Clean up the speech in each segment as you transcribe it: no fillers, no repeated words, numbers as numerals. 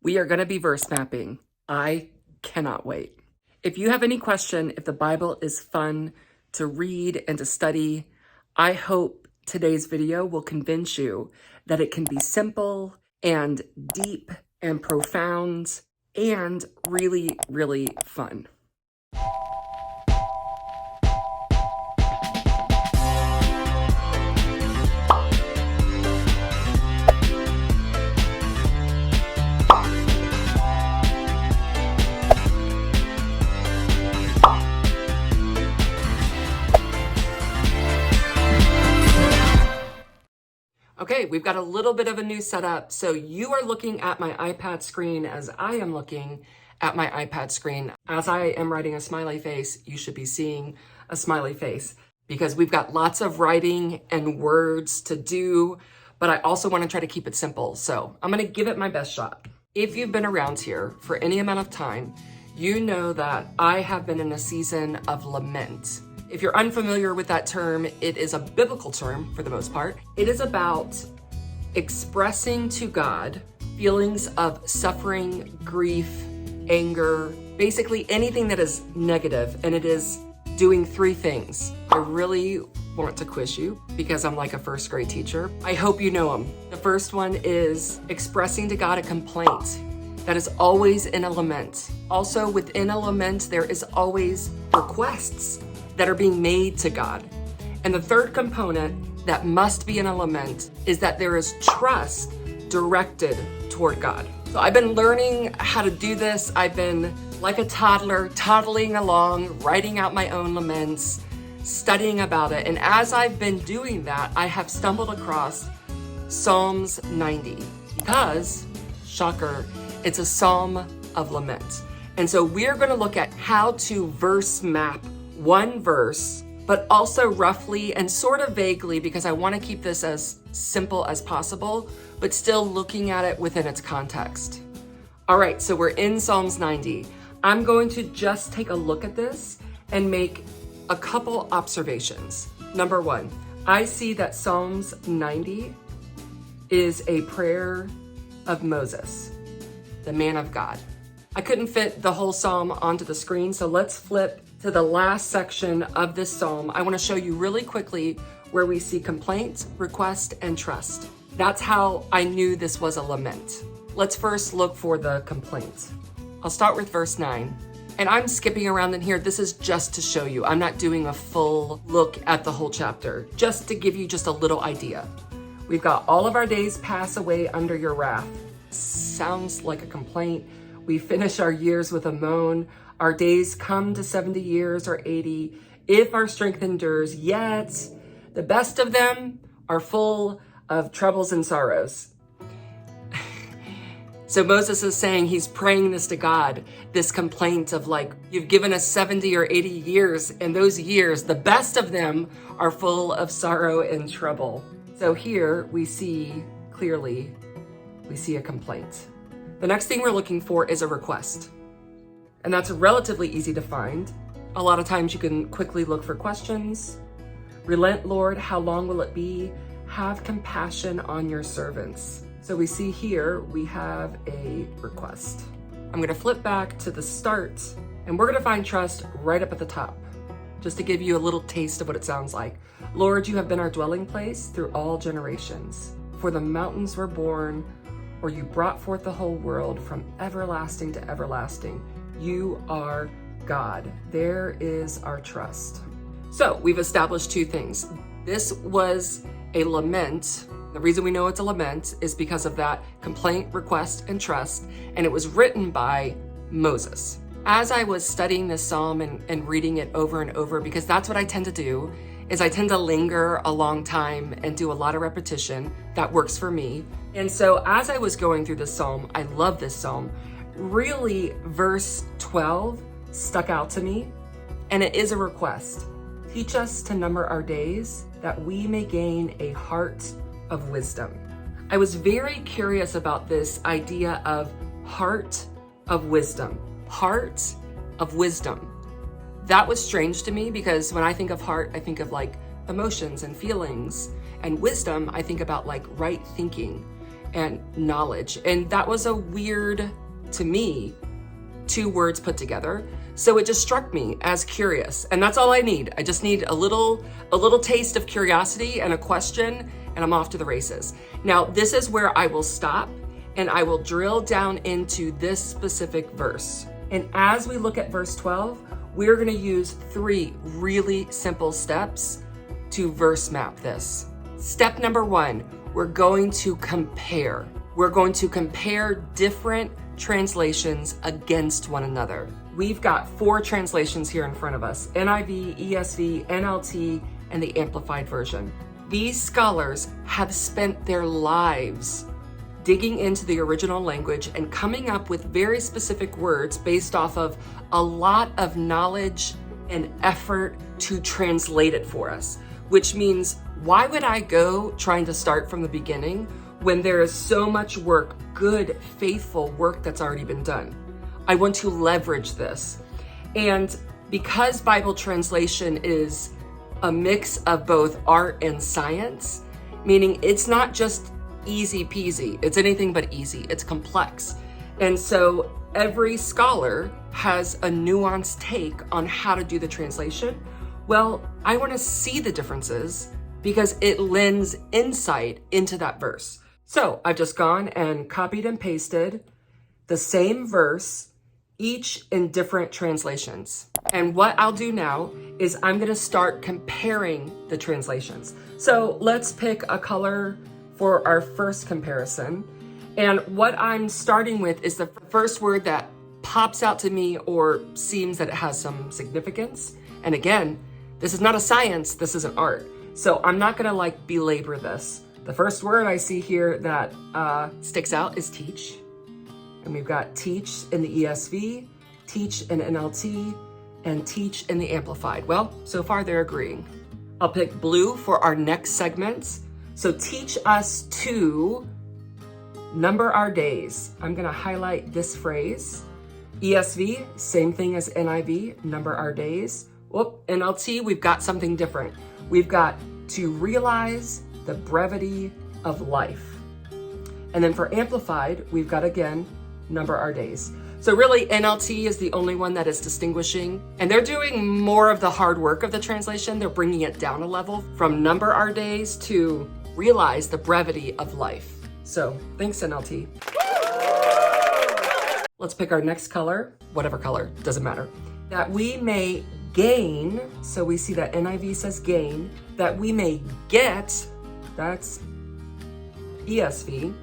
We are going to be verse mapping. I cannot wait. If you have any question, if the Bible is fun to read and to study, I hope today's video will convince you that it can be simple and deep and profound and really, really fun. Okay, we've got a little bit of a new setup. So you are looking at my iPad screen as I am looking at my iPad screen. As I am writing a smiley face, you should be seeing a smiley face because we've got lots of writing and words to do, but I also want to try to keep it simple. So I'm going to give it my best shot. If you've been around here for any amount of time, you know that I have been in a season of lament. If you're unfamiliar with that term, it is a biblical term for the most part. It is about expressing to God feelings of suffering, grief, anger, basically anything that is negative, and it is doing three things. I really want to quiz you because I'm like a first grade teacher. I hope you know them. The first one is expressing to God a complaint. That is always in a lament. Also within a lament, there is always requests that are being made to God. And the third component that must be in a lament is that there is trust directed toward God. So I've been learning how to do this. I've been like a toddler, toddling along, writing out my own laments, studying about it. And as I've been doing that, I have stumbled across Psalms 90 because, shocker, it's a psalm of lament. And so we're going to look at how to verse map one verse, but also roughly and sort of vaguely, because I want to keep this as simple as possible, but still looking at it within its context. All right, so we're in Psalms 90. I'm going to just take a look at this and make a couple observations. Number one, I see that Psalms 90 is a prayer of Moses, the man of God. I couldn't fit the whole psalm onto the screen, so let's flip to the last section of this psalm. I want to show you really quickly where we see complaint, request, and trust. That's how I knew this was a lament. Let's first look for the complaint. I'll start with verse 9. And I'm skipping around in here. This is just to show you. I'm not doing a full look at the whole chapter, just to give you just a little idea. We've got all of our days pass away under your wrath. Sounds like a complaint. We finish our years with a moan. Our days come to 70 years or 80, if our strength endures, yet the best of them are full of troubles and sorrows. So Moses is saying, he's praying this to God, this complaint of like, you've given us 70 or 80 years, and those years, the best of them are full of sorrow and trouble. So here we see clearly, we see a complaint. The next thing we're looking for is a request. And that's relatively easy to find. A lot of times you can quickly look for questions. Relent, Lord, how long will it be? Have compassion on your servants. So we see here, we have a request. I'm gonna flip back to the start, and we're gonna find trust right up at the top, just to give you a little taste of what it sounds like. Lord, you have been our dwelling place through all generations. For the mountains were born, or you brought forth the whole world from everlasting to everlasting. You are God. There is our trust. So we've established two things. This was a lament. The reason we know it's a lament is because of that complaint, request, and trust. And it was written by Moses. As I was studying this psalm and reading it over and over, because that's what I tend to do, is I tend to linger a long time and do a lot of repetition. That works for me. And so as I was going through this psalm, I love this psalm. Really, verse 12 stuck out to me, and it is a request. Teach us to number our days that we may gain a heart of wisdom. I was very curious about this idea of heart of wisdom. Heart of wisdom. That was strange to me because when I think of heart, I think of like emotions and feelings, and wisdom, I think about like right thinking. and knowledge. And that was a weird, to me, two words put together. So it just struck me as curious. And that's all I need. I just need a little taste of curiosity and a question, and I'm off to the races. Now, this is where I will stop and I will drill down into this specific verse. And as we look at verse 12, we're gonna use 3 really simple steps to verse map this. Step number 1, we're going to compare. We're going to compare different translations against one another. We've got 4 translations here in front of us: NIV, ESV, NLT, and the Amplified Version. These scholars have spent their lives digging into the original language and coming up with very specific words based off of a lot of knowledge and effort to translate it for us. Which means, why would I go trying to start from the beginning when there is so much work, good, faithful work that's already been done? I want to leverage this. And because Bible translation is a mix of both art and science, meaning it's not just easy peasy, it's anything but easy, it's complex. And so every scholar has a nuanced take on how to do the translation. Well, I want to see the differences because it lends insight into that verse. So I've just gone and copied and pasted the same verse, each in different translations. And what I'll do now is I'm going to start comparing the translations. So let's pick a color for our first comparison. And what I'm starting with is the first word that pops out to me or seems that it has some significance. And again, this is not a science, this is an art. So I'm not gonna belabor this. The first word I see here that sticks out is teach. And we've got teach in the ESV, teach in NLT, and teach in the Amplified. Well, so far they're agreeing. I'll pick blue for our next segments. So teach us to number our days. I'm gonna highlight this phrase. ESV, same thing as NIV, number our days. Whoop, NLT, we've got something different. We've got to realize the brevity of life. And then for Amplified, we've got, again, number our days. So really, NLT is the only one that is distinguishing, and they're doing more of the hard work of the translation. They're bringing it down a level from number our days to realize the brevity of life. So thanks, NLT. Let's pick our next color, whatever color, doesn't matter. That we may gain, so we see that NIV says gain, that we may get, that's ESV,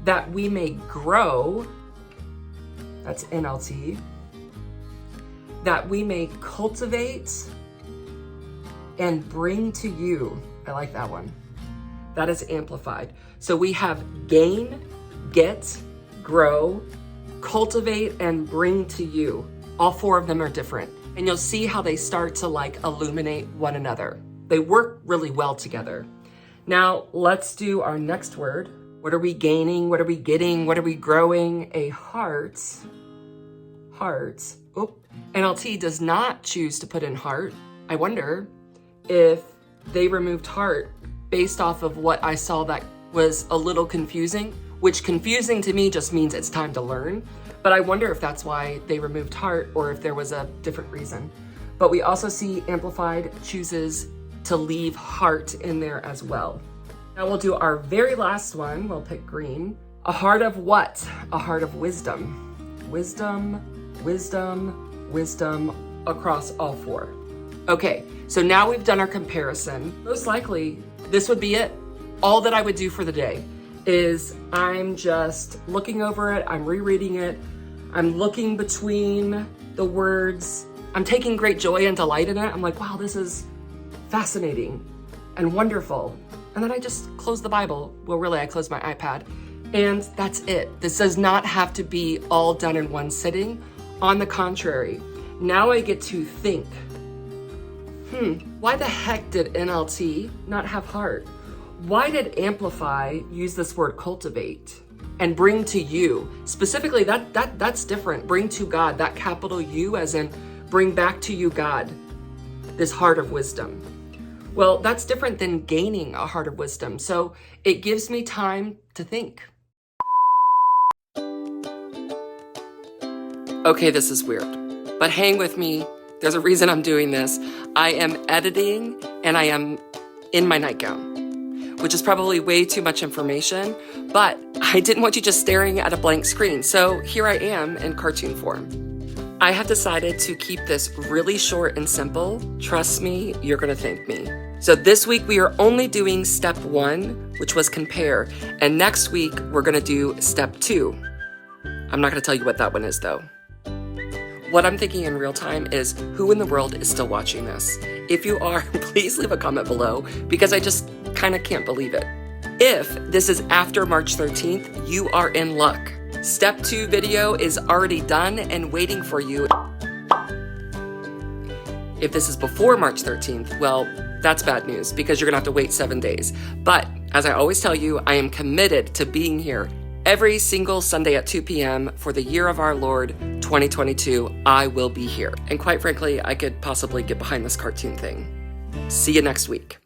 that we may grow, that's NLT, that we may cultivate and bring to you, I like that one, that is Amplified. So we have gain, get, grow, cultivate, and bring to you. All 4 of them are different. And you'll see how they start to illuminate one another. They work really well together. Now let's do our next word. What are we gaining? What are we getting? What are we growing? A heart. Heart. Oop. NLT does not choose to put in heart. I wonder if they removed heart based off of what I saw that was a little confusing, which confusing to me just means it's time to learn. But I wonder if that's why they removed heart or if there was a different reason. But we also see Amplified chooses to leave heart in there as well. Now we'll do our very last one. We'll pick green. A heart of what? A heart of wisdom. Wisdom, wisdom, wisdom across all 4. Okay, so now we've done our comparison. Most likely, this would be it. All that I would do for the day is I'm just looking over it, I'm rereading it, I'm looking between the words, I'm taking great joy and delight in it. I'm like, wow, this is fascinating and wonderful. And then I just close the Bible. Well, really, I close my iPad, and that's it. This does not have to be all done in one sitting. On the contrary, now I get to think, why the heck did NLT not have heart? Why did Amplify use this word cultivate and bring to you? Specifically, that's different. Bring to God, that capital U as in bring back to you God, this heart of wisdom. Well, that's different than gaining a heart of wisdom. So it gives me time to think. Okay, this is weird, but hang with me. There's a reason I'm doing this. I am editing and I am in my nightgown, which is probably way too much information, but I didn't want you just staring at a blank screen. So here I am in cartoon form. I have decided to keep this really short and simple. Trust me, you're gonna thank me. So this week we are only doing step 1, which was compare, and next week we're gonna do step 2. I'm not gonna tell you what that one is though. What I'm thinking in real time is, who in the world is still watching this? If you are, please leave a comment below, because I just kind of can't believe it. If this is after March 13th, you are in luck. Step 2 video is already done and waiting for you. If this is before March 13th, well, that's bad news, because you're gonna have to wait 7 days. But as I always tell you, I am committed to being here every single Sunday at 2 p.m. for the year of our Lord, 2022, I will be here. And quite frankly, I could possibly get behind this cartoon thing. See you next week.